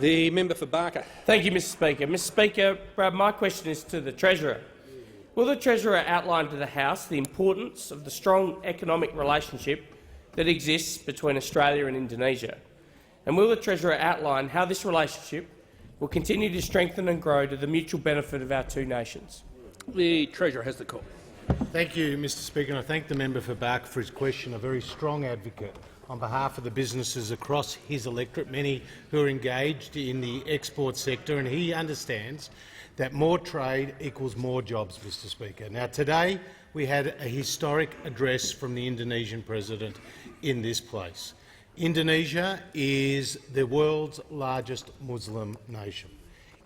The member for Barker. Thank you, Mr Speaker. Mr Speaker, my question is to the Treasurer. Will the Treasurer outline to the House the importance of the strong economic relationship that exists between Australia and Indonesia? And will the Treasurer outline how this relationship will continue to strengthen and grow to the mutual benefit of our two nations? The Treasurer has the call. Thank you, Mr Speaker, and I thank the member for Barker for his question, a very strong advocate on behalf of the businesses across his electorate, many who are engaged in the export sector, and he understands that more trade equals more jobs, Mr Speaker. Now, today we had a historic address from the Indonesian President in this place. Indonesia is the world's largest Muslim nation.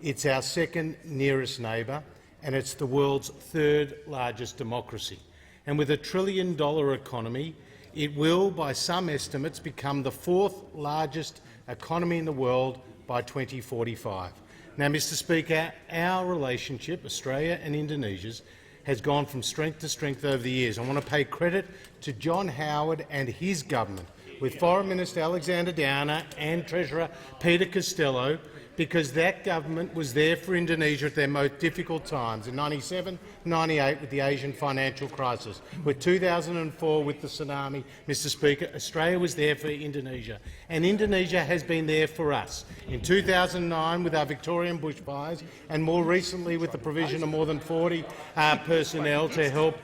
It's our second nearest neighbour, and it's the world's third largest democracy. And with a $1 trillion economy, it will, by some estimates, become the fourth largest economy in the world by 2045. Now, Mr Speaker, our relationship, Australia and Indonesia's, has gone from strength to strength over the years. I want to pay credit to John Howard and his government, with Foreign Minister Alexander Downer and Treasurer Peter Costello, because that government was there for Indonesia at their most difficult times, in 97, 98 with the Asian financial crisis, with 2004 with the tsunami. Mr Speaker, Australia was there for Indonesia, and Indonesia has been there for us. In 2009 with our Victorian bushfires, and more recently with the provision of more than 40 personnel to help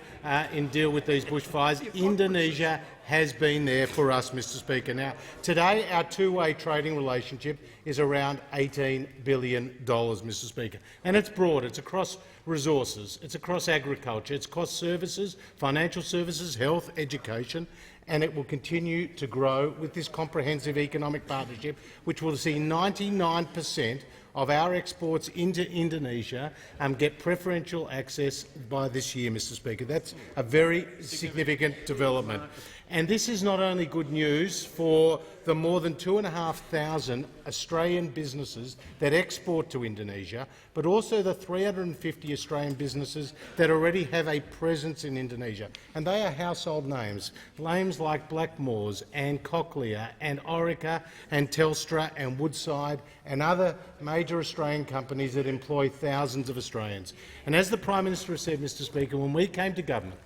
deal with these bushfires. Indonesia has been there for us, Mr Speaker. Now, today our two-way trading relationship is around $18 billion, Mr Speaker, and it's broad. It's across resources, it's across agriculture, it's across services, financial services, health, education, and it will continue to grow with this comprehensive economic partnership, which will see 99% of our exports into Indonesia get preferential access by this year, Mr Speaker. That's a very significant development. And this is not only good news for the more than 2,500 Australian businesses that export to Indonesia, but also the 350 Australian businesses that already have a presence in Indonesia. And they are household names, names like Blackmores and Cochlear and Orica and Telstra and Woodside and other major Australian companies that employ thousands of Australians. And as the Prime Minister has said, Mr Speaker, when we came to government,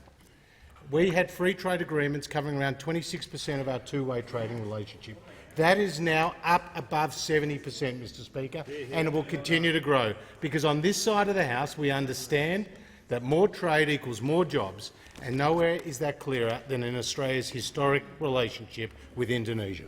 we had free trade agreements covering around 26% of our two-way trading relationship. That is now up above 70%, Mr Speaker, and it will continue to grow, because on this side of the House we understand that more trade equals more jobs, and nowhere is that clearer than in Australia's historic relationship with Indonesia.